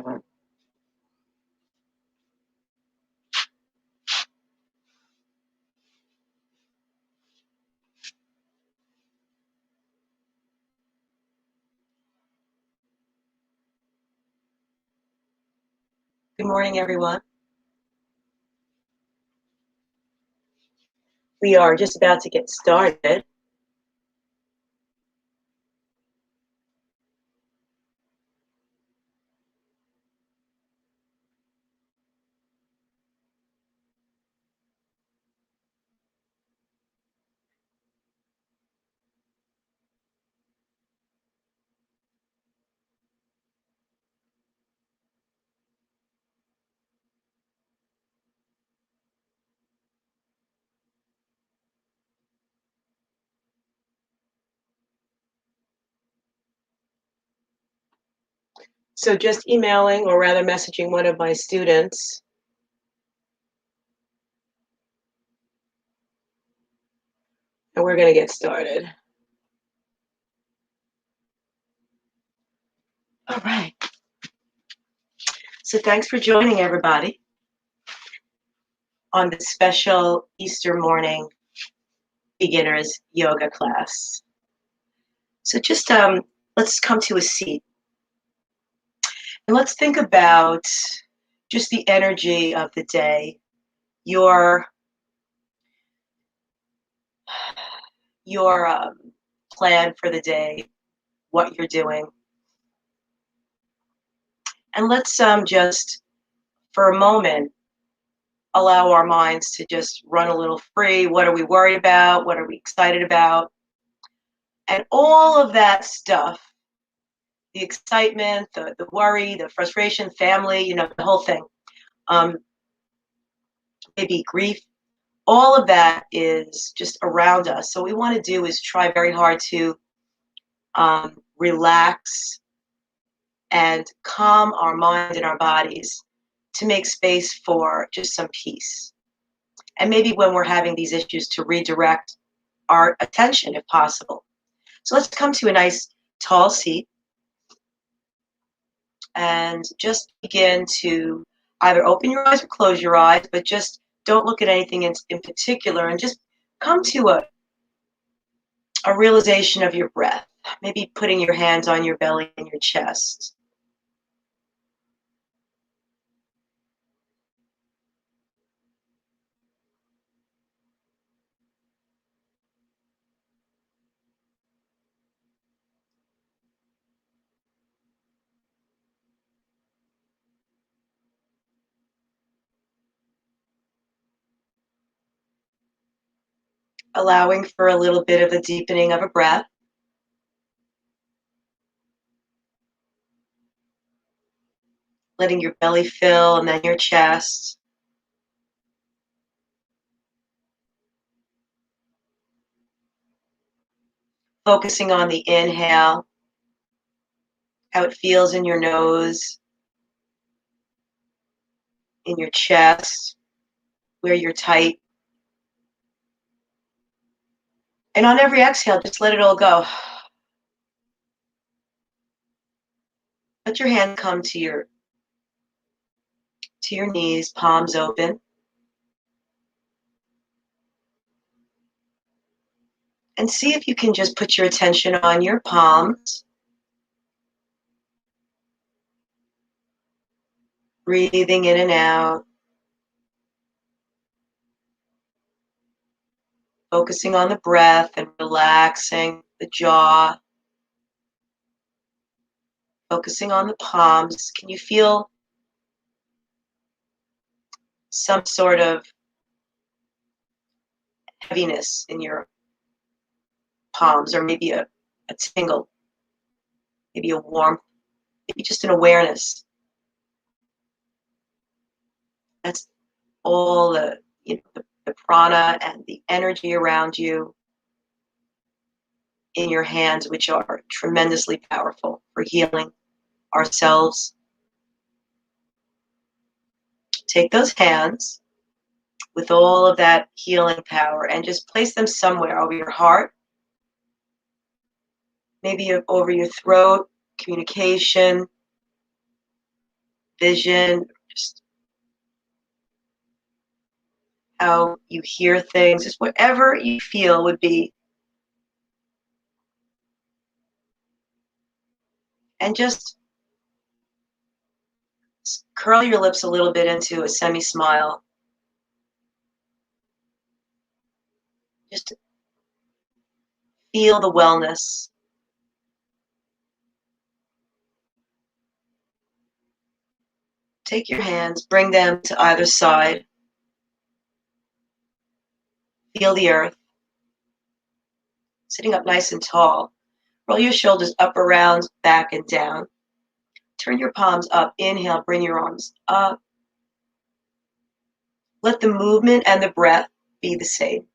Good morning, everyone. We are just about to get started. So just emailing, or rather messaging one of my students. And we're going to get started. All right. So thanks for joining, everybody, on this special Easter morning beginners yoga class. So just let's come to a seat. And let's think about just the energy of the day, your plan for the day, what you're doing. And let's just, for a moment, allow our minds to just run a little free. What are we worried about? What are we excited about? And all of that stuff, the excitement, the worry, the frustration, family, the whole thing, maybe grief, all of that is just around us. So what we want to do is try very hard to relax and calm our mind and our bodies to make space for just some peace. And maybe when we're having these issues, to redirect our attention if possible. So let's come to a nice tall seat and just begin to either open your eyes or close your eyes, but just don't look at anything in particular, and just come to a realization of your breath. Maybe putting your hands on your belly and your chest. Allowing for a little bit of a deepening of a breath. Letting your belly fill and then your chest. Focusing on the inhale, how it feels in your nose, in your chest, where you're tight. And on every exhale, just let it all go. Let your hand come to your knees, palms open. And see if you can just put your attention on your palms. Breathing in and out. Focusing on the breath and relaxing the jaw. Focusing on the palms. Can you feel some sort of heaviness in your palms, or maybe a tingle, maybe a warmth, maybe just an awareness? That's all the prana and the energy around you in your hands, which are tremendously powerful for healing ourselves. Take those hands with all of that healing power and just place them somewhere over your heart, maybe over your throat, communication, vision, just how you hear things, just whatever you feel would be. And just curl your lips a little bit into a semi-smile. Just feel the wellness. Take your hands, bring them to either side. Feel the earth. Sitting up nice and tall. Roll your shoulders up, around, back, and down. Turn your palms up. Inhale, bring your arms up. Let the movement and the breath be the same.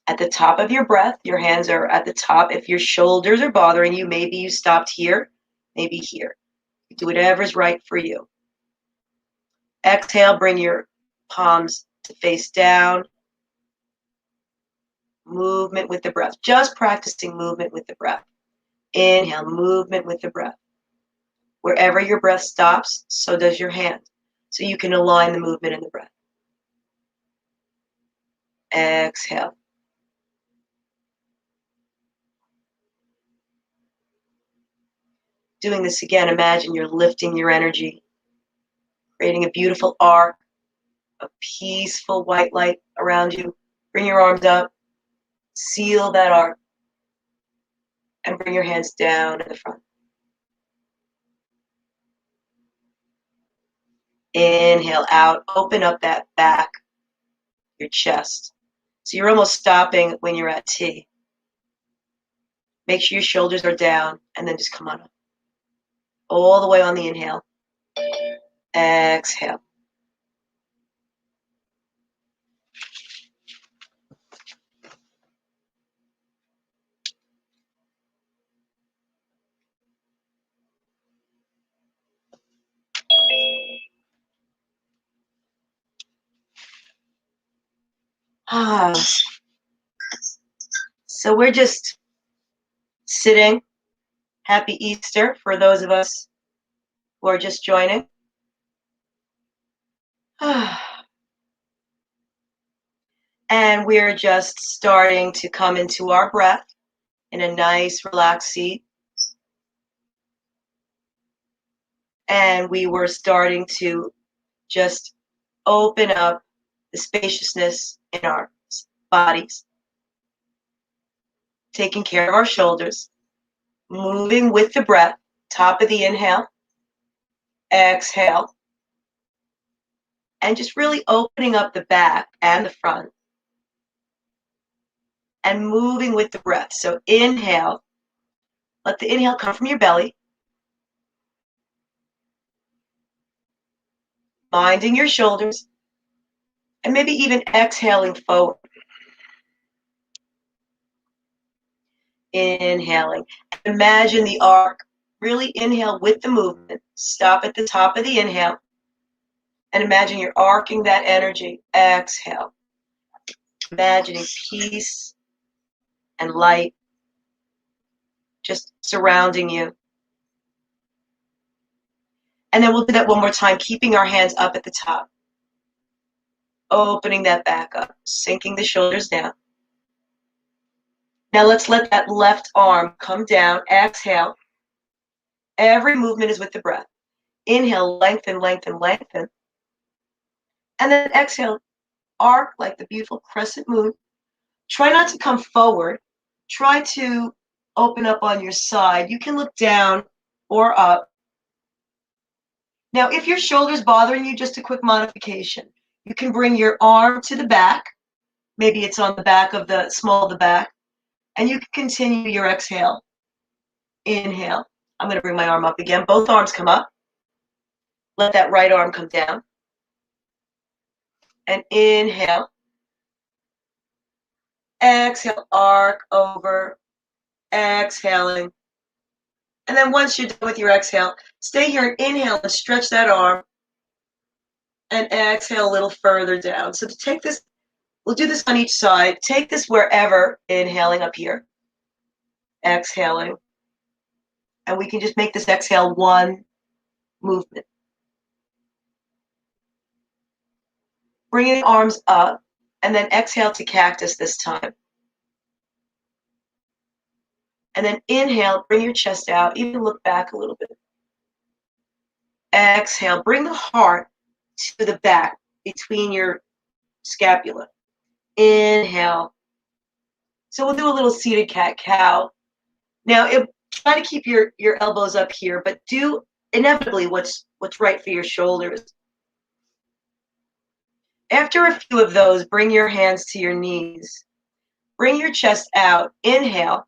At the top of your breath, your hands are at the top. If your shoulders are bothering you, maybe you stopped here, maybe here. Do whatever's right for you. Exhale, bring your palms to face down. Movement with the breath. Just practicing movement with the breath. Inhale, movement with the breath. Wherever your breath stops, so does your hand. So you can align the movement and the breath. Exhale. Doing this again, imagine you're lifting your energy, creating a beautiful arc, a peaceful white light around you. Bring your arms up, seal that arc, and bring your hands down in the front. Inhale out, open up that back, your chest. So you're almost stopping when you're at T. Make sure your shoulders are down, and then just come on up. All the way on the inhale. Exhale. So we're just sitting. Happy Easter for those of us who are just joining. And we're just starting to come into our breath in a nice, relaxed seat. And we were starting to just open up the spaciousness in our bodies, taking care of our shoulders, moving with the breath, top of the inhale, exhale, and just really opening up the back and the front and moving with the breath. So inhale, let the inhale come from your belly, minding your shoulders, and maybe even exhaling forward. Inhaling. Imagine the arc. Really inhale with the movement. Stop at the top of the inhale. And imagine you're arcing that energy. Exhale. Imagining peace and light just surrounding you. And then we'll do that one more time, keeping our hands up at the top. Opening that back up, sinking the shoulders down. Now let's let that left arm come down. Exhale. Every movement is with the breath. Inhale, lengthen, lengthen, lengthen. And then exhale, arc like the beautiful crescent moon. Try not to come forward. Try to open up on your side. You can look down or up. Now, if your shoulder's bothering you, just a quick modification. You can bring your arm to the back. Maybe it's on the back of the small of the back. And you can continue your exhale. Inhale. I'm going to bring my arm up again. Both arms come up. Let that right arm come down. And inhale. Exhale, arc over. Exhaling. And then once you're done with your exhale, stay here and inhale and stretch that arm. And exhale a little further down. So to take this, we'll do this on each side. Take this wherever, inhaling up here. Exhaling. And we can just make this exhale one movement. Bring the arms up, and then exhale to cactus this time. And then inhale, bring your chest out, even look back a little bit. Exhale, bring the heart to the back between your scapula. Inhale. So we'll do a little seated cat-cow. Now, try to keep your elbows up here, but do inevitably what's right for your shoulders. After a few of those, bring your hands to your knees. Bring your chest out. Inhale.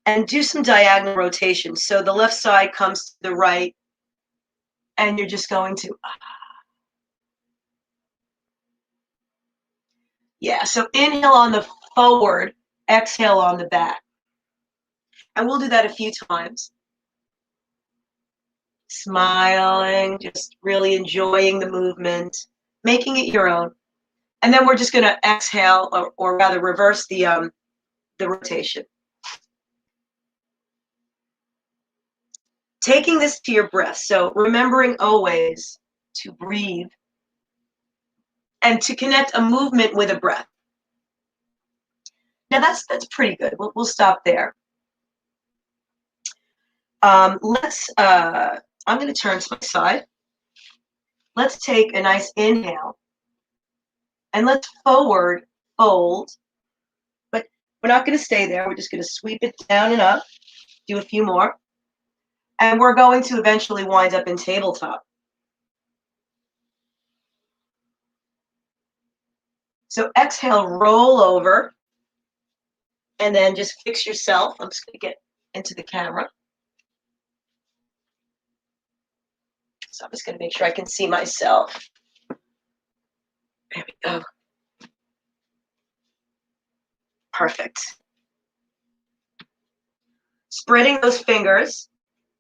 And do some diagonal rotation. So the left side comes to the right, and you're just going to, yeah, so inhale on the forward, exhale on the back. And we'll do that a few times. Smiling, just really enjoying the movement, making it your own. And then we're just going to exhale, or rather reverse the rotation. Taking this to your breath. So remembering always to breathe and to connect a movement with a breath. Now that's pretty good. We'll stop there. I'm going to turn to my side. Let's take a nice inhale. And let's forward fold. But we're not going to stay there. We're just going to sweep it down and up. Do a few more. And we're going to eventually wind up in tabletop. So exhale, roll over. And then just fix yourself. I'm just going to get into the camera. So I'm just going to make sure I can see myself. There we go. Perfect. Spreading those fingers,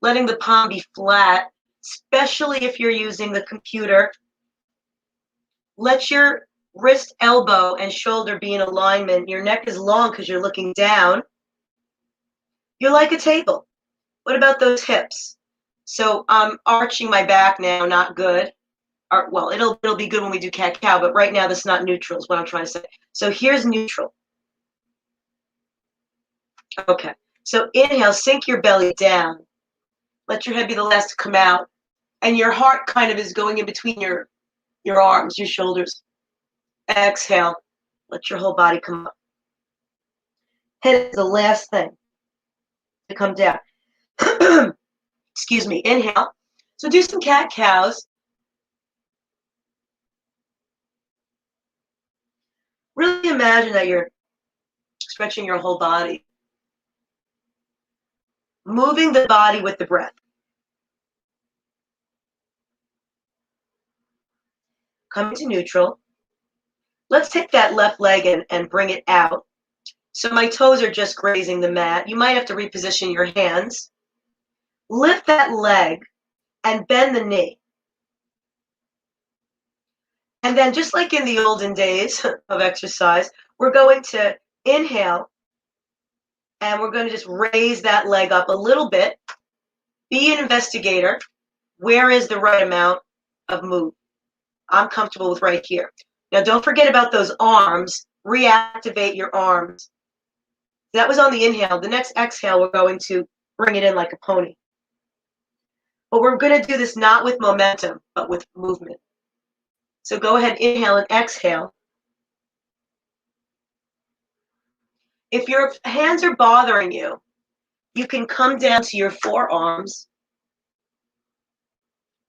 letting the palm be flat, especially if you're using the computer. Let your wrist, elbow, and shoulder be in alignment. Your neck is long because you're looking down. You're like a table. What about those hips? So I'm arching my back now, not good. Well, it'll be good when we do cat-cow, but right now this is not neutral is what I'm trying to say. So here's neutral. Okay, so inhale, sink your belly down. Let your head be the last to come out. And your heart kind of is going in between your arms, your shoulders. Exhale, let your whole body come up. Head is the last thing to come down. Excuse me, inhale. So do some cat-cows. Really imagine that you're stretching your whole body. Moving the body with the breath. Coming to neutral. Let's take that left leg and bring it out. So my toes are just grazing the mat. You might have to reposition your hands. Lift that leg and bend the knee. And then just like in the olden days of exercise, we're going to inhale and we're going to just raise that leg up a little bit. Be an investigator. Where is the right amount of move? I'm comfortable with right here. Now don't forget about those arms. Reactivate your arms. That was on the inhale. The next exhale, we're going to bring it in like a pony. But we're going to do this not with momentum, but with movement. So go ahead, inhale and exhale. If your hands are bothering you, you can come down to your forearms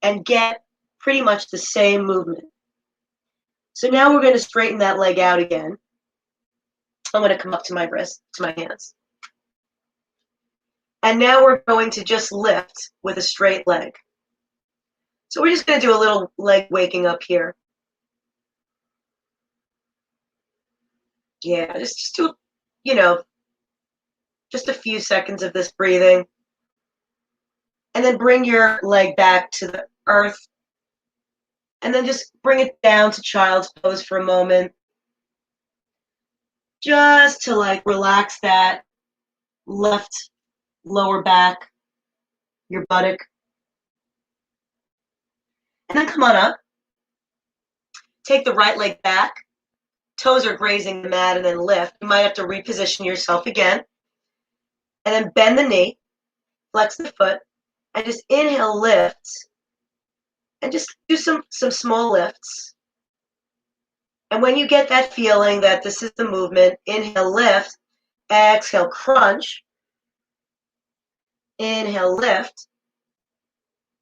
and get pretty much the same movement. So now we're going to straighten that leg out again. I'm going to come up to my wrist, to my hands. And now we're going to just lift with a straight leg. So we're just going to do a little leg waking up here. Yeah, just do, just a few seconds of this breathing. And then bring your leg back to the earth. And then just bring it down to child's pose for a moment. Just to relax that left lower back, your buttock. And then come on up. Take the right leg back. Toes are grazing the mat, and then lift. You might have to reposition yourself again. And then bend the knee, flex the foot, and just inhale, lift. And just do some small lifts. And when you get that feeling that this is the movement, inhale, lift. Exhale, crunch. Inhale, lift.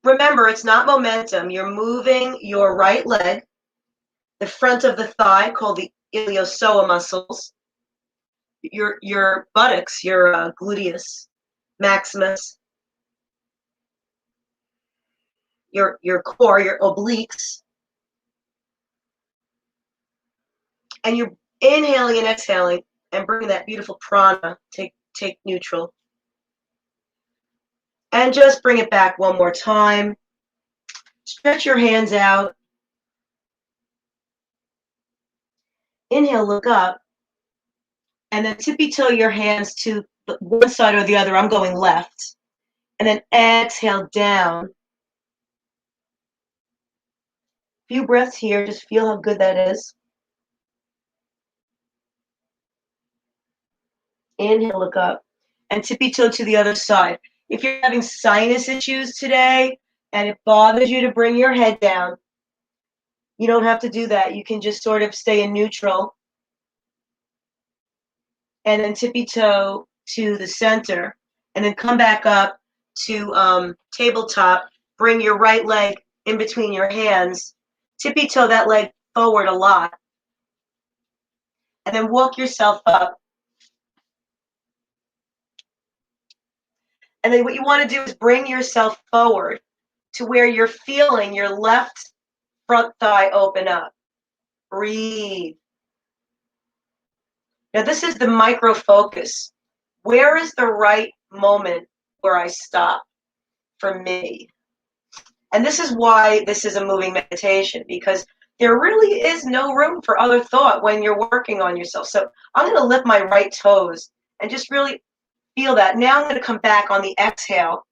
Remember, it's not momentum. You're moving your right leg, the front of the thigh, called the iliopsoas muscles, your buttocks, your gluteus maximus, your core, your obliques. And you're inhaling and exhaling and bringing that beautiful prana. Take neutral. And just bring it back one more time. Stretch your hands out. Inhale, look up. And then tippy-toe your hands to one side or the other. I'm going left. And then exhale down. Few breaths here. Just feel how good that is. Inhale, look up. And tippy-toe to the other side. If you're having sinus issues today and it bothers you to bring your head down, you don't have to do that. You can just sort of stay in neutral. And then tippy-toe to the center. And then come back up to tabletop. Bring your right leg in between your hands. Tippy-toe that leg forward a lot. And then walk yourself up. And then what you want to do is bring yourself forward to where you're feeling your left front thigh open up. Breathe. Now this is the micro focus. Where is the right moment where I stop for me? And this is why this is a moving meditation, because there really is no room for other thought when you're working on yourself. So I'm going to lift my right toes and just really feel that. Now I'm going to come back on the exhale.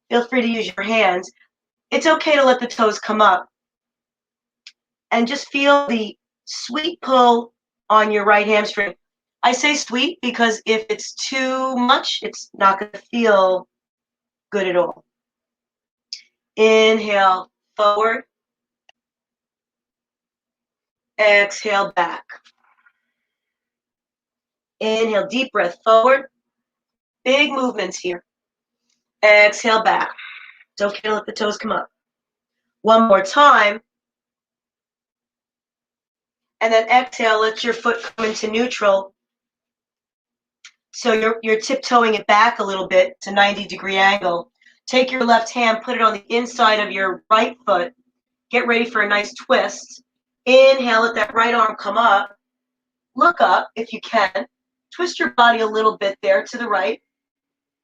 Feel free to use your hands. It's okay to let the toes come up. And just feel the sweet pull on your right hamstring. I say sweet because if it's too much, it's not going to feel good at all. Inhale, forward. Exhale, back. Inhale, deep breath, forward. Big movements here. Exhale, back. It's okay to let the toes come up. One more time. And then exhale, let your foot come into neutral. So you're tiptoeing it back a little bit to 90-degree angle. Take your left hand, put it on the inside of your right foot. Get ready for a nice twist. Inhale, let that right arm come up. Look up if you can. Twist your body a little bit there to the right.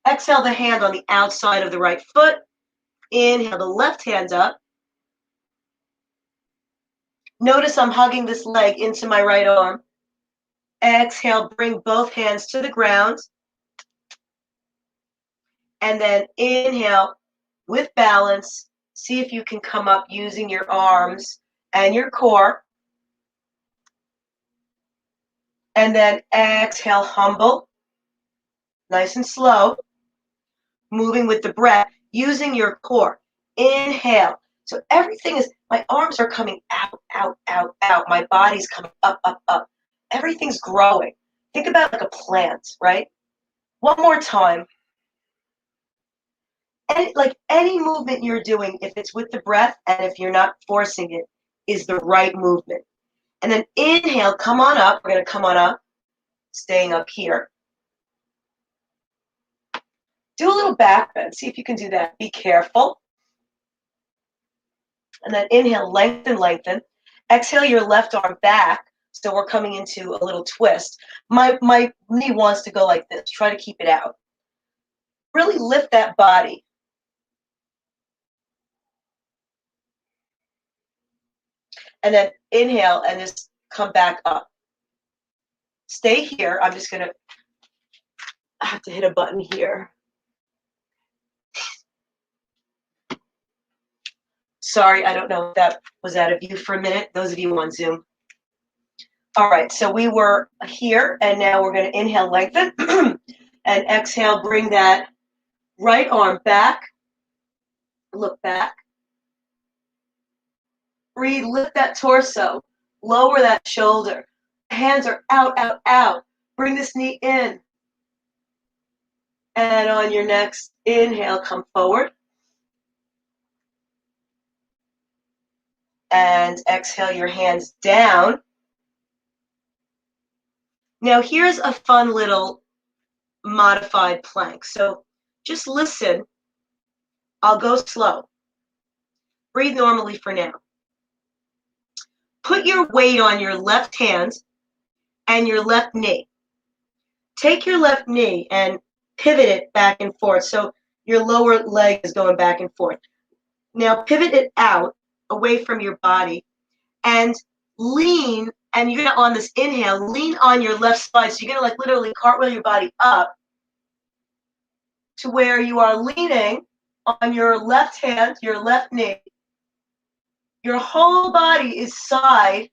Exhale the hand on the outside of the right foot. Inhale the left hand up. Notice I'm hugging this leg into my right arm. Exhale, bring both hands to the ground. And then inhale with balance. See if you can come up using your arms and your core. And then exhale, humble. Nice and slow. Moving with the breath, using your core. Inhale. So everything is, my arms are coming out, out, out, out. My body's coming up, up, up. Everything's growing. Think about it like a plant, right? One more time. And like any movement you're doing, if it's with the breath and if you're not forcing it, is the right movement. And then inhale, come on up. We're going to come on up, staying up here. Do a little back bend. See if you can do that. Be careful. And then inhale, lengthen, lengthen. Exhale your left arm back. So we're coming into a little twist. My knee wants to go like this. Try to keep it out. Really lift that body. And then inhale and just come back up. Stay here. I'm just going to, I have to hit a button here. Sorry, I don't know if that was out of view for a minute. Those of you on Zoom. All right, so we were here, and now we're going to inhale, lengthen, and exhale, bring that right arm back. Look back. Breathe, lift that torso. Lower that shoulder. Hands are out, out, out. Bring this knee in. And on your next inhale, come forward. And exhale your hands down. Now here's a fun little modified plank. So just listen. I'll go slow. Breathe normally for now. Put your weight on your left hand and your left knee. Take your left knee and pivot it back and forth. So your lower leg is going back and forth. Now pivot it out away from your body and lean, and you're gonna, on this inhale, lean on your left side. So you're gonna like literally cartwheel your body up to where you are leaning on your left hand, your left knee. Your whole body is side,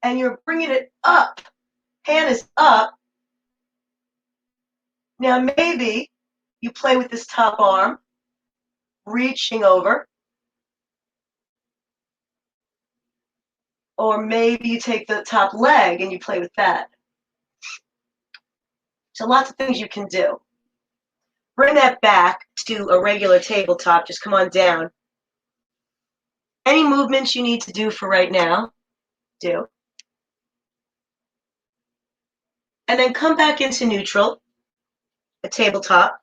and you're bringing it up. Hand is up. Now maybe you play with this top arm, reaching over. Or maybe you take the top leg and you play with that. So lots of things you can do. Bring that back to a regular tabletop. Just come on down. Any movements you need to do for right now, do. And then come back into neutral, a tabletop,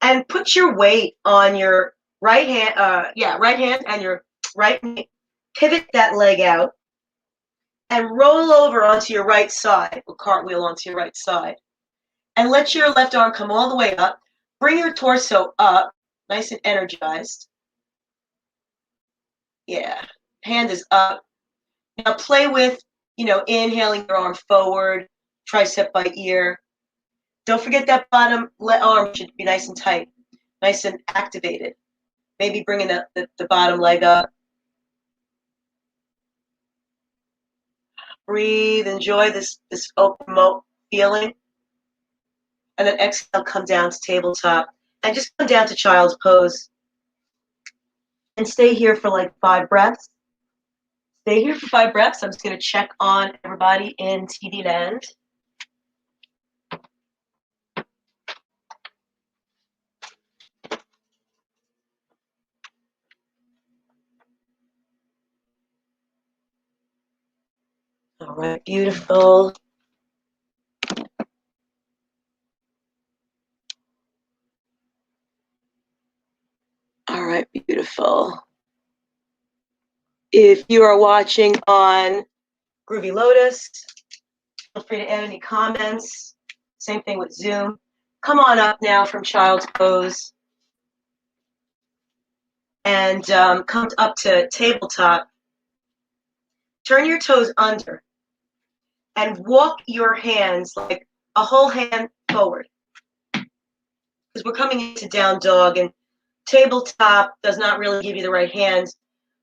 and put your weight on your right hand, right hand and your right knee. Pivot that leg out and roll over onto your right side, or cartwheel onto your right side. And let your left arm come all the way up. Bring your torso up, nice and energized. Yeah, hand is up. Now play with, inhaling your arm forward, tricep by ear. Don't forget that bottom arm should be nice and tight, nice and activated. Maybe bringing the bottom leg up. Breathe, enjoy this open feeling. And then exhale, come down to tabletop. And just come down to child's pose. And stay here for like 5 breaths. Stay here for 5 breaths. I'm just going to check on everybody in TD land. All right, beautiful. All right, beautiful. If you are watching on Groovy Lotus, feel free to add any comments. Same thing with Zoom. Come on up now from child's pose and come up to tabletop. Turn your toes under and walk your hands like a whole hand forward. Because we're coming into down dog, and tabletop does not really give you the right hand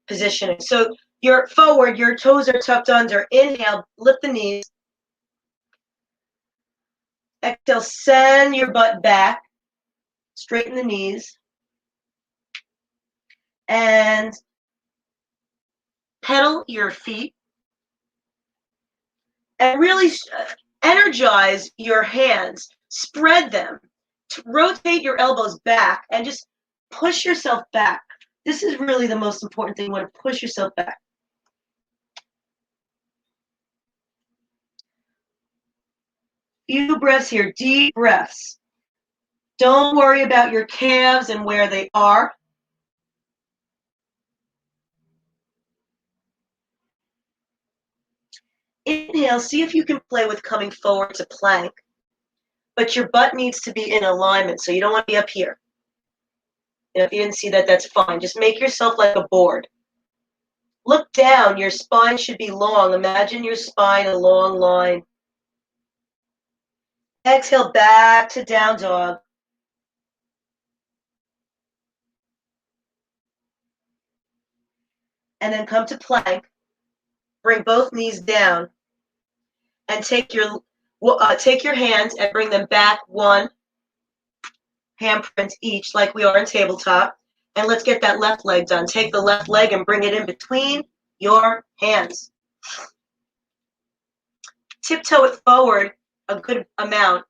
positioning. So you're forward, your toes are tucked under. Inhale, lift the knees. Exhale, send your butt back. Straighten the knees. And pedal your feet. And really energize your hands. Spread them. Rotate your elbows back and just push yourself back. This is really the most important thing. You want to push yourself back. Few breaths here, deep breaths. Don't worry about your calves and where they are. Inhale, see if you can play with coming forward to plank, but your butt needs to be in alignment, so you don't want to be up here. If you didn't see that, that's fine. Just make yourself like a board. Look down. Your spine should be long. Imagine your spine a long line. Exhale back to down dog. and then come to plank. Bring both knees down, and take your hands and bring them back one handprint each, like we are in tabletop. And let's get that left leg done. Take the left leg and bring it in between your hands. Tiptoe it forward a good amount.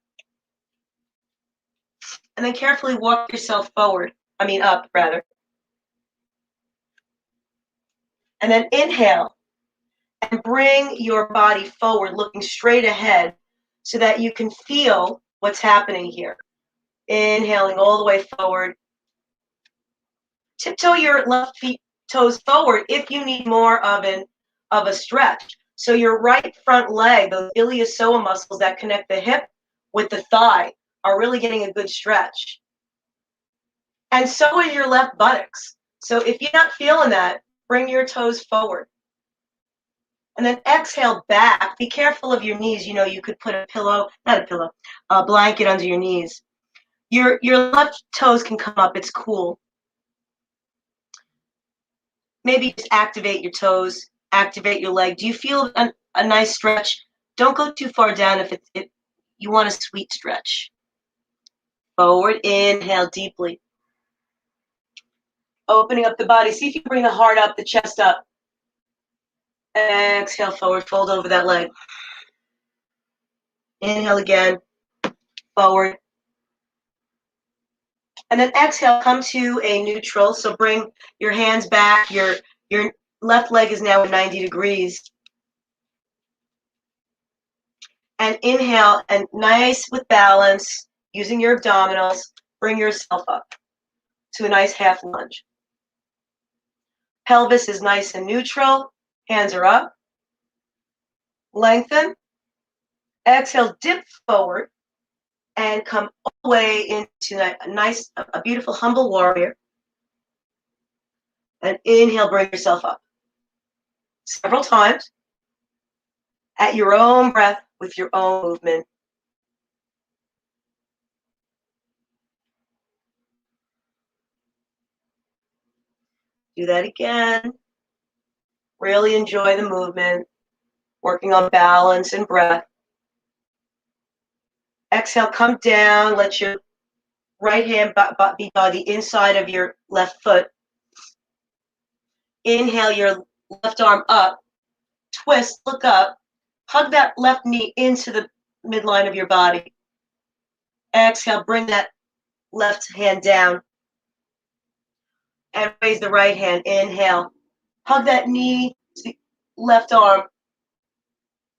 And then carefully walk yourself up rather. And then inhale and bring your body forward, looking straight ahead so that you can feel what's happening here. Inhaling all the way forward. Tiptoe your left toes forward if you need more of a stretch. So your right front leg, those iliopsoas muscles that connect the hip with the thigh, are really getting a good stretch. And so is your left buttocks. So if you're not feeling that, bring your toes forward. And then exhale back. Be careful of your knees. You know, you could put a blanket under your knees. Your left toes can come up. It's cool. Maybe just activate your toes, activate your leg. Do you feel a nice stretch? Don't go too far down if you want a sweet stretch. Forward, inhale deeply. Opening up the body. See if you can bring the heart up, the chest up. Exhale forward, fold over that leg. Inhale again, forward. And then exhale, come to a neutral. So bring your hands back. Your left leg is now at 90 degrees. And inhale, and nice with balance, using your abdominals, bring yourself up to a nice half lunge. Pelvis is nice and neutral. Hands are up. Lengthen. Exhale, dip forward and come all the way into a beautiful humble warrior. And inhale, bring yourself up. Several times at your own breath with your own movement. Do that again. Really enjoy the movement, working on balance and breath. Exhale, come down. Let your right hand be by the inside of your left foot. Inhale your left arm up. Twist, look up. Hug that left knee into the midline of your body. Exhale, bring that left hand down. And raise the right hand. Inhale. Hug that knee to the left arm.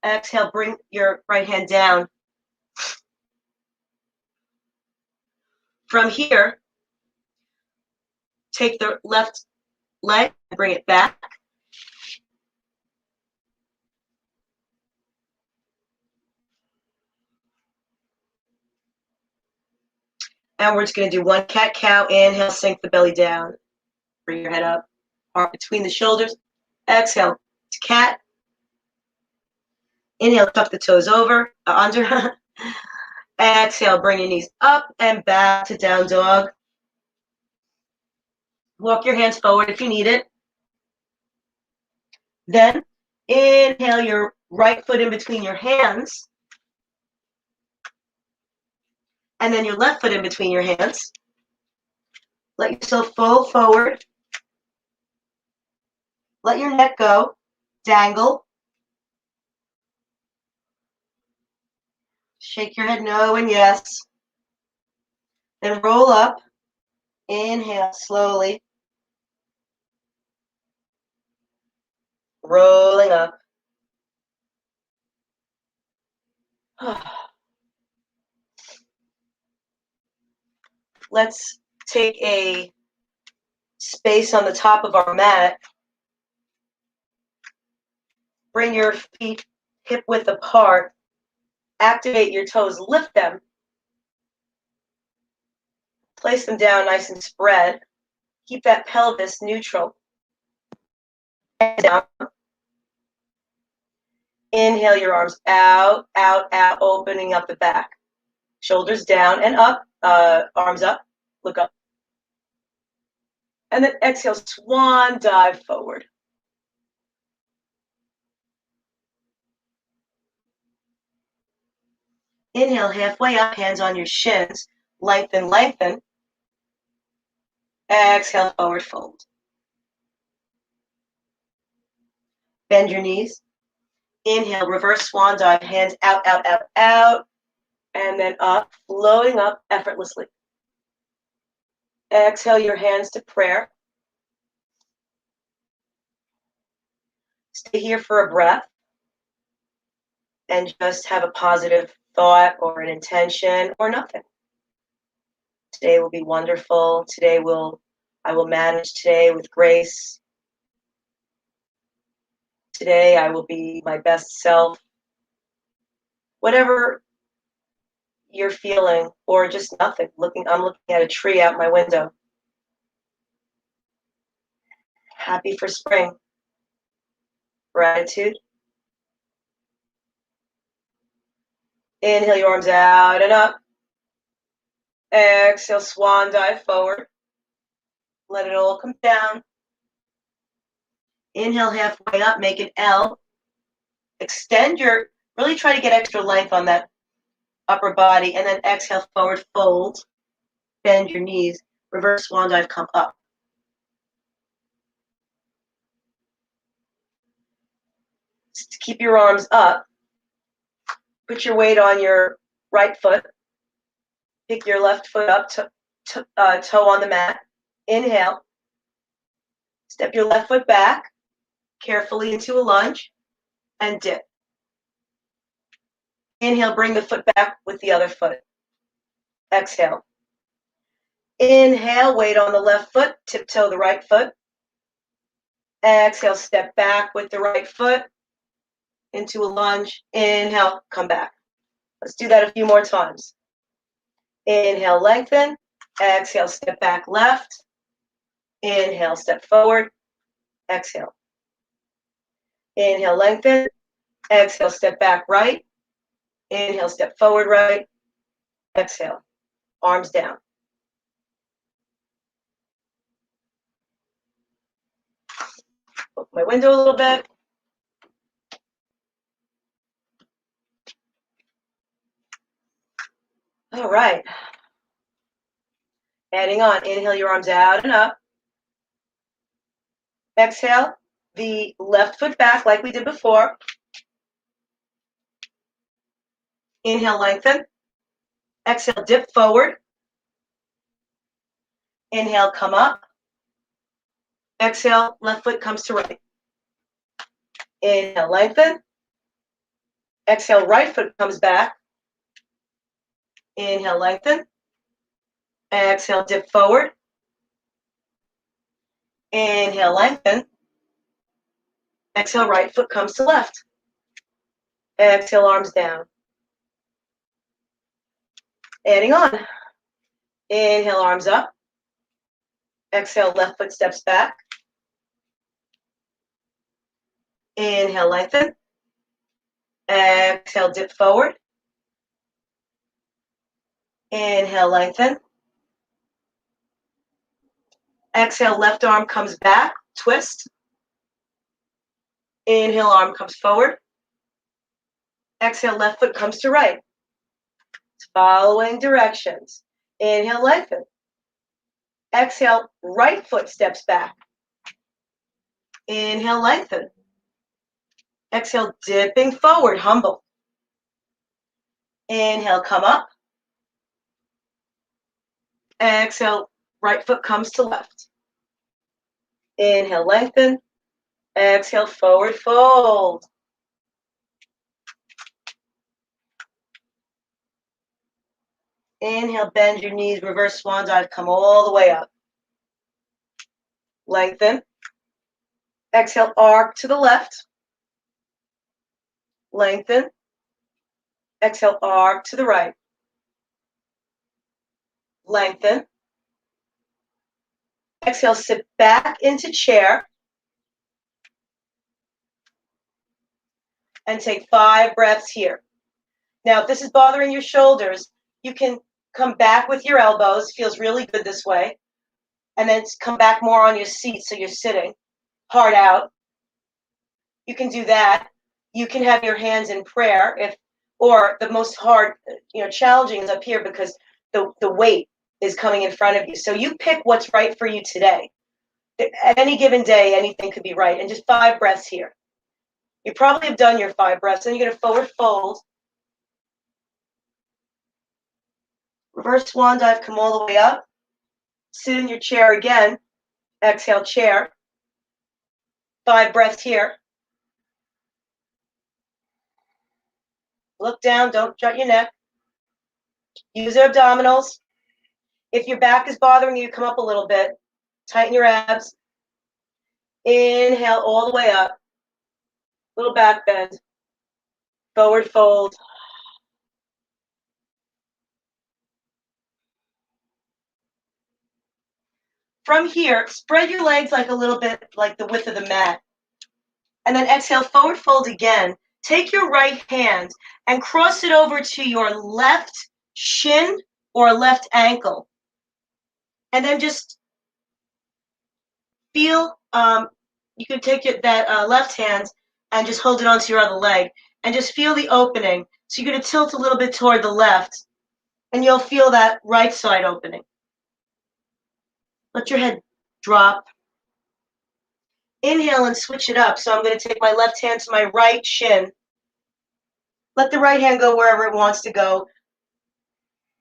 Exhale, bring your right hand down. From here, take the left leg and bring it back. And we're just going to do one cat-cow. Inhale, sink the belly down. Bring your head up. Heart between the shoulders. Exhale to cat. Inhale, tuck the toes under. Exhale, bring your knees up and back to down dog. Walk your hands forward if you need it. Then inhale your right foot in between your hands. And then your left foot in between your hands. Let yourself fold forward. Let your neck go. Dangle. Shake your head no and yes. Then roll up. Inhale slowly. Rolling up. Let's take a space on the top of our mat. Bring your feet hip width apart. Activate your toes, lift them. Place them down nice and spread. Keep that pelvis neutral. Down. Inhale your arms out, out, out, opening up the back. Shoulders down and up, arms up, look up. And then exhale, swan dive forward. Inhale, halfway up, hands on your shins. Lengthen, lengthen. Exhale, forward fold. Bend your knees. Inhale, reverse swan dive, hands out, out, out, out, and then up, floating up effortlessly. Exhale your hands to prayer. Stay here for a breath and just have a positive thought or an intention or nothing. Today will be wonderful. I will manage today with grace. Today I will be my best self. Whatever you're feeling, or just nothing. I'm looking at a tree out my window. Happy for spring. Gratitude. Inhale your arms out and up. Exhale, swan dive forward. Let it all come down. Inhale halfway up, make an L. Really try to get extra length on that upper body, and then exhale, forward fold. Bend your knees. Reverse swan dive, come up. Just keep your arms up. Put your weight on your right foot. Pick your left foot up, toe on the mat. Inhale. Step your left foot back carefully into a lunge and dip. Inhale, bring the foot back with the other foot. Exhale. Inhale, weight on the left foot, tiptoe the right foot. Exhale, step back with the right foot into a lunge. Inhale, come back. Let's do that a few more times. Inhale, lengthen. Exhale, step back left. Inhale, step forward. Exhale. Inhale, lengthen. Exhale, step back right. Inhale, step forward right. Exhale. Arms down. Open my window a little bit. All right. Adding on. Inhale your arms out and up. Exhale the left foot back like we did before. Inhale, lengthen. Exhale, dip forward. Inhale, come up. Exhale, left foot comes to right. Inhale, lengthen. Exhale, right foot comes back. Inhale, lengthen. Exhale, dip forward. Inhale, lengthen. Exhale, right foot comes to left. Exhale, arms down. Adding on. Inhale, arms up. Exhale, left foot steps back. Inhale, lengthen. Exhale, dip forward. Inhale, lengthen. Exhale, left arm comes back, twist. Inhale, arm comes forward. Exhale, left foot comes to right. Following directions. Inhale, lengthen. Exhale, right foot steps back. Inhale, lengthen. Exhale, dipping forward, humble. Inhale, come up. Exhale, right foot comes to left. Inhale, lengthen. Exhale, forward fold. Inhale, bend your knees, reverse swan dive, come all the way up. Lengthen. Exhale, arc to the left. Lengthen. Exhale, arc to the right. Lengthen. Exhale, sit back into chair. And take 5 breaths here. Now, if this is bothering your shoulders, you can come back with your elbows. Feels really good this way. And then come back more on your seat so you're sitting. Heart out. You can do that. You can have your hands in prayer, or the most hard, challenging is up here because the weight is coming in front of you. So you pick what's right for you today. At any given day, anything could be right. And just 5 breaths here. You probably have done your 5 breaths. Then you're going to forward fold. Reverse swan dive, come all the way up. Sit in your chair again. Exhale, chair. 5 breaths here. Look down, don't jut your neck. Use your abdominals. If your back is bothering you, come up a little bit. Tighten your abs. Inhale all the way up. Little back bend. Forward fold. From here, spread your legs like a little bit like the width of the mat. And then exhale, forward fold again. Take your right hand and cross it over to your left shin or left ankle. And then just feel, you can take that left hand and just hold it onto your other leg. And just feel the opening. So you're going to tilt a little bit toward the left. And you'll feel that right side opening. Let your head drop. Inhale and switch it up. So I'm going to take my left hand to my right shin. Let the right hand go wherever it wants to go.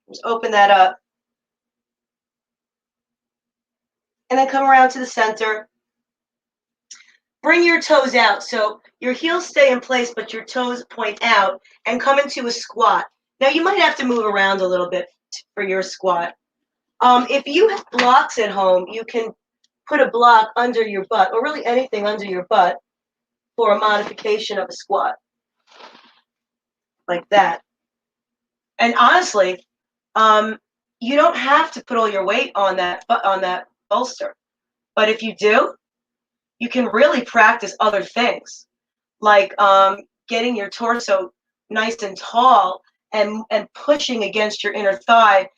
Just open that up. And then come around to the center. Bring your toes out. So your heels stay in place, but your toes point out and come into a squat. Now you might have to move around a little bit for your squat. If you have blocks at home, you can put a block under your butt, or really anything under your butt, for a modification of a squat. Like that. And honestly, you don't have to put all your weight on that bolster. But if you do, you can really practice other things, like getting your torso nice and tall and pushing against your inner thigh.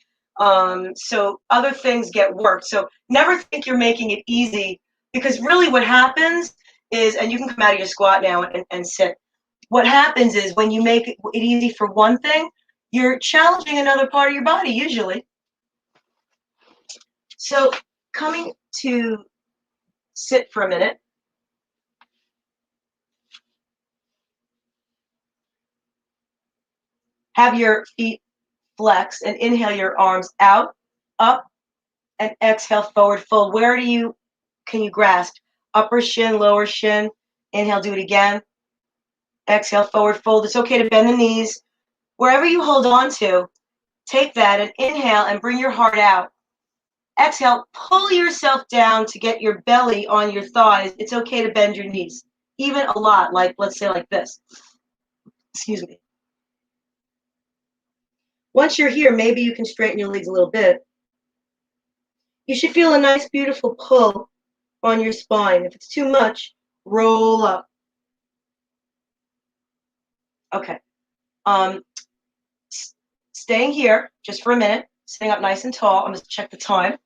So other things get worked. So never think you're making it easy, because really what happens is, and you can come out of your squat now and sit. What happens is when you make it easy for one thing, you're challenging another part of your body usually. So coming to sit for a minute. Have your feet flex and inhale your arms out, up, and exhale, forward fold. Where can you grasp? Upper shin, lower shin. Inhale, do it again. Exhale, forward fold. It's okay to bend the knees. Wherever you hold on to, take that and inhale and bring your heart out. Exhale, pull yourself down to get your belly on your thighs. It's okay to bend your knees, even a lot, like let's say like this. Excuse me. Once you're here, maybe you can straighten your legs a little bit. You should feel a nice, beautiful pull on your spine. If it's too much, roll up. Okay. Staying here just for a minute, sitting up nice and tall. I'm going to check the time.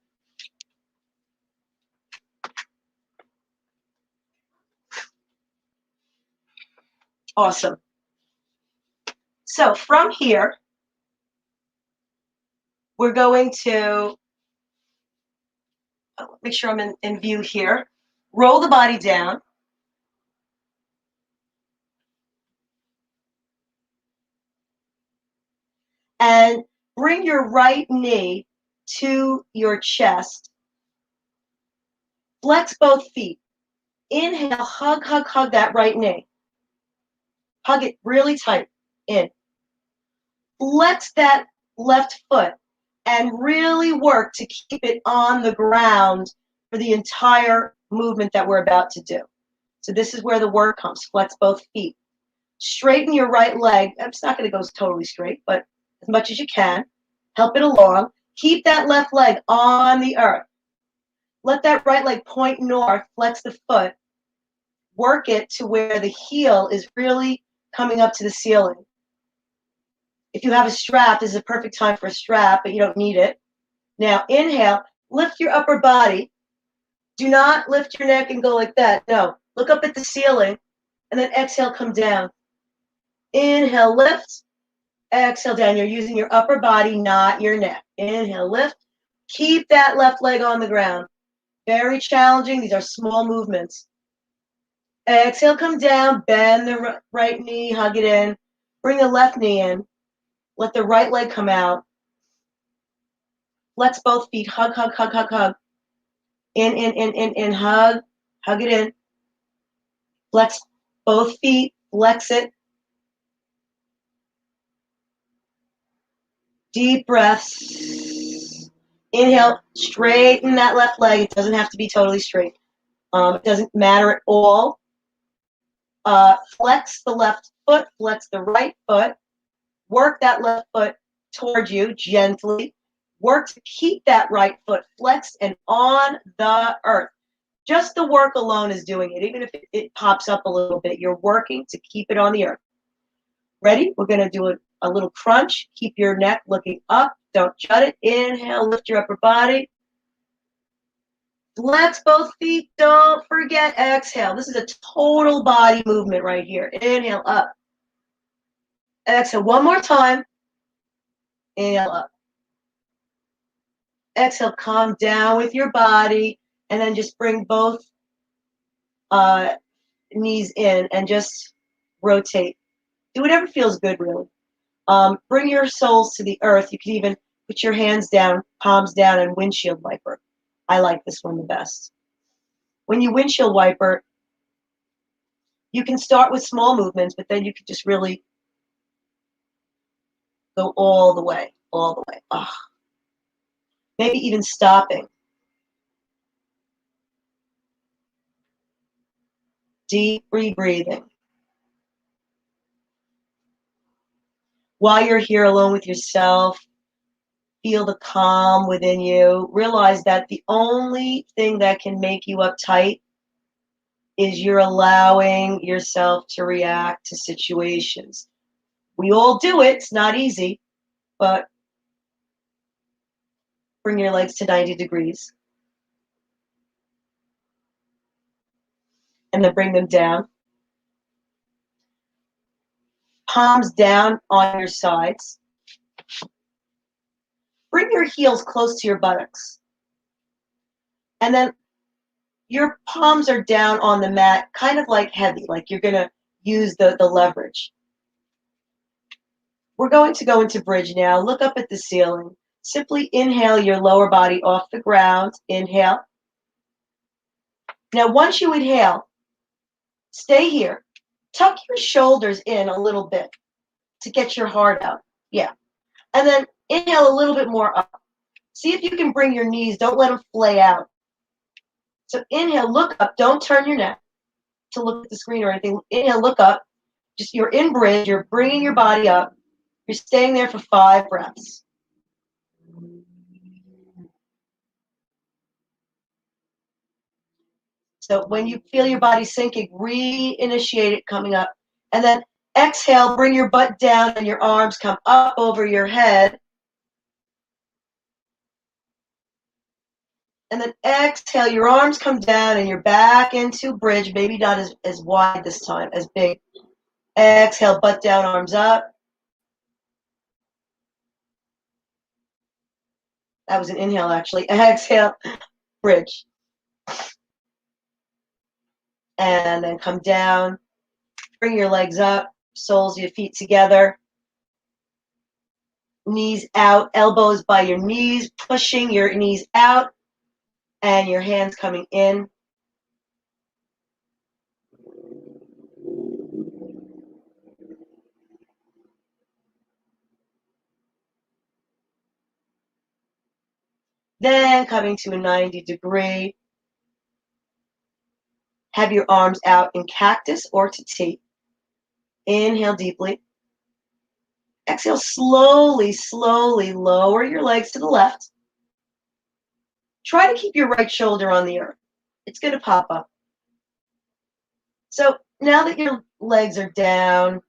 Awesome. So from here, we're going to make sure I'm in view here. Roll the body down. And bring your right knee to your chest. Flex both feet. Inhale, hug, hug, hug that right knee. Hug it really tight in. Flex that left foot and really work to keep it on the ground for the entire movement that we're about to do. So this is where the work comes. Flex both feet. Straighten your right leg. It's not going to go totally straight, but as much as you can. Help it along. Keep that left leg on the earth. Let that right leg point north. Flex the foot. Work it to where the heel is really coming up to the ceiling. If you have a strap, this is a perfect time for a strap, but you don't need it. Now, inhale, lift your upper body. Do not lift your neck and go like that. No, look up at the ceiling, and then exhale, come down. Inhale, lift. Exhale down. You're using your upper body, not your neck. Inhale, lift. Keep that left leg on the ground. Very challenging. These are small movements. Exhale, come down. Bend the right knee. Hug it in. Bring the left knee in. Let the right leg come out. Flex both feet. Hug, hug, hug, hug, hug. In. Hug. Hug it in. Flex both feet. Flex it. Deep breaths. Inhale, straighten that left leg. It doesn't have to be totally straight. It doesn't matter at all. Flex the left foot, flex the right foot. Work that left foot towards you gently. Work to keep that right foot flexed and on the earth. Just the work alone is doing it. Even if it pops up a little bit, you're working to keep it on the earth. Ready? We're going to do a little crunch. Keep your neck looking up. Don't shut it. Inhale, lift your upper body. Flex both feet. Don't forget, exhale. This is a total body movement right here. Inhale, up. Exhale, one more time. Inhale, up. Exhale, calm down with your body. And then just bring both knees in and just rotate. Do whatever feels good, really. Bring your soles to the earth. You can even put your hands down, palms down, and windshield wiper. I like this one the best. When you windshield wiper, you can start with small movements, but then you can just really go all the way, all the way. Oh. Maybe even stopping. Deep breathing. While you're here alone with yourself, feel the calm within you. Realize that the only thing that can make you uptight is you're allowing yourself to react to situations. We all do it. It's not easy, but bring your legs to 90 degrees. And then bring them down. Palms down on your sides. Bring your heels close to your buttocks. And then your palms are down on the mat, kind of like heavy, like you're going to use the leverage. We're going to go into bridge now. Look up at the ceiling. Simply inhale your lower body off the ground. Inhale. Now, once you inhale, stay here. Tuck your shoulders in a little bit to get your heart out. Yeah. And then inhale a little bit more up. See if you can bring your knees. Don't let them flay out. So inhale, look up. Don't turn your neck to look at the screen or anything. Inhale, look up. Just you're in bridge. You're bringing your body up. You're staying there for 5 breaths. So when you feel your body sinking, reinitiate it coming up. And then exhale, bring your butt down and your arms come up over your head. And then exhale, your arms come down and you're back into bridge, maybe not as wide this time, as big. Exhale, butt down, arms up. That was an inhale, actually. Exhale, bridge. And then come down. Bring your legs up, soles of your feet together. Knees out, elbows by your knees, pushing your knees out. And your hands coming in. Then coming to a 90 degree. Have your arms out in cactus or to T. Inhale deeply. Exhale slowly, slowly lower your legs to the left. Try to keep your right shoulder on the earth. It's going to pop up. So now that your legs are down,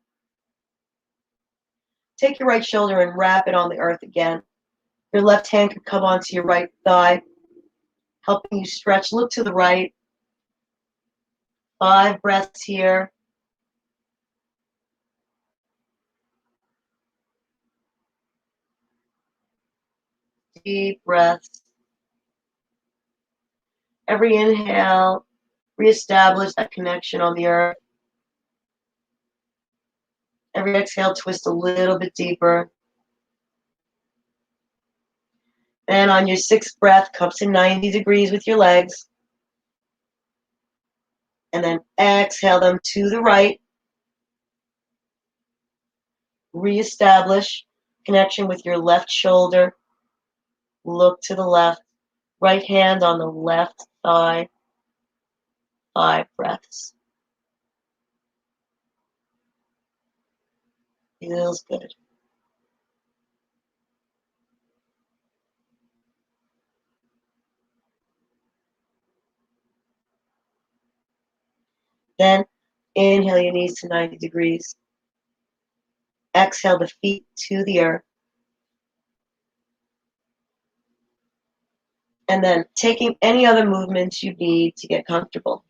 take your right shoulder and wrap it on the earth again. Your left hand can come onto your right thigh, helping you stretch. Look to the right. 5 breaths here. deep breaths. Every inhale, reestablish that connection on the earth. Every exhale, twist a little bit deeper. And on your sixth breath, come to 90 degrees with your legs. And then exhale them to the right. Reestablish connection with your left shoulder. Look to the left. Right hand on the left thigh. 5 breaths. Feels good. Then inhale your knees to 90 degrees. Exhale the feet to the earth. And then taking any other movements you need to get comfortable.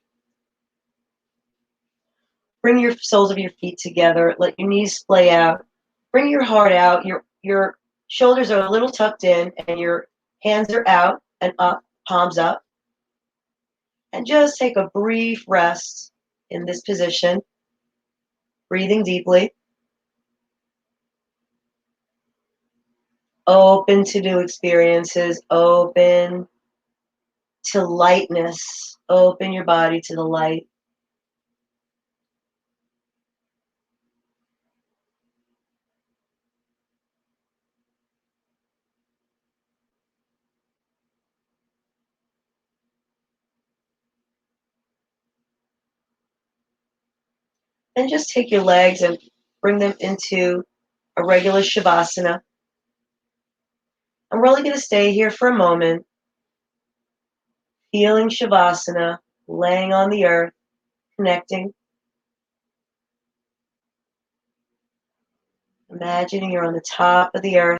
Bring your soles of your feet together. Let your knees splay out. Bring your heart out. Your shoulders are a little tucked in and your hands are out and up, palms up. And just take a brief rest in this position, breathing deeply. Open to new experiences, open to lightness. Open your body to the light. And just take your legs and bring them into a regular Savasana. I'm really going to stay here for a moment, feeling Savasana, laying on the earth, connecting. Imagining you're on the top of the earth,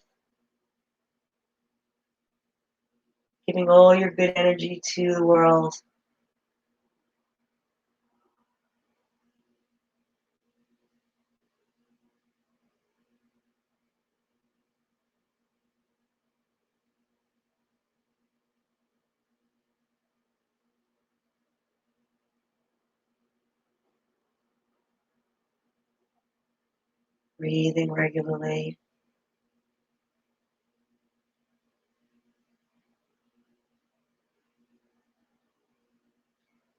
giving all your good energy to the world. Breathing regularly.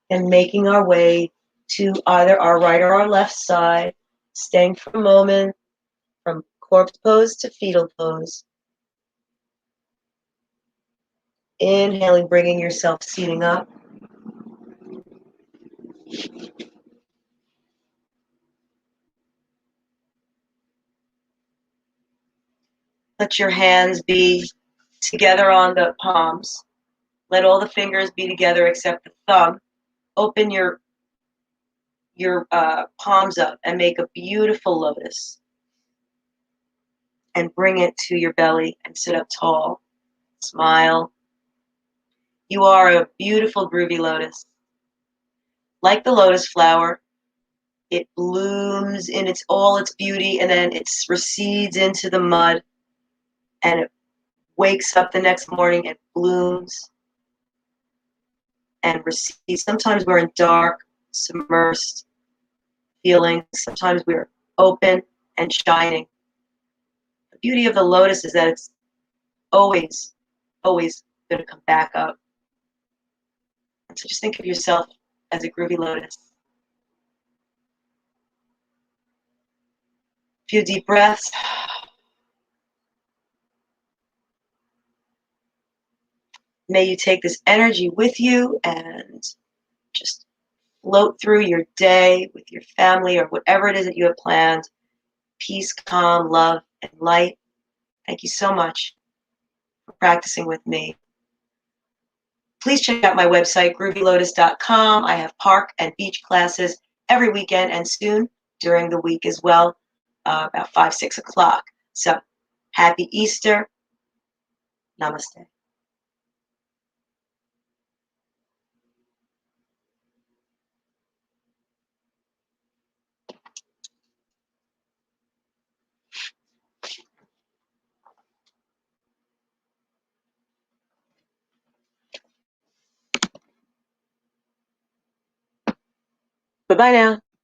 And making our way to either our right or our left side, staying for a moment from corpse pose to fetal pose. Inhaling, bringing yourself seating up. Let your hands be together on the palms. Let all the fingers be together except the thumb. Open your palms up and make a beautiful lotus. And bring it to your belly and sit up tall. Smile. You are a beautiful, groovy lotus. Like the lotus flower, it blooms in all its beauty, and then it recedes into the mud, and it wakes up the next morning and blooms and recedes. Sometimes we're in dark, submersed feelings. Sometimes we're open and shining. The beauty of the lotus is that it's always, always going to come back up. And so just think of yourself as a groovy lotus. A few deep breaths. May you take this energy with you and just float through your day with your family or whatever it is that you have planned. Peace, calm, love, and light. Thank you so much for practicing with me. Please check out my website, groovylotus.com. I have park and beach classes every weekend and soon during the week as well, about 5, 6 o'clock. So happy Easter. Namaste. Bye bye now.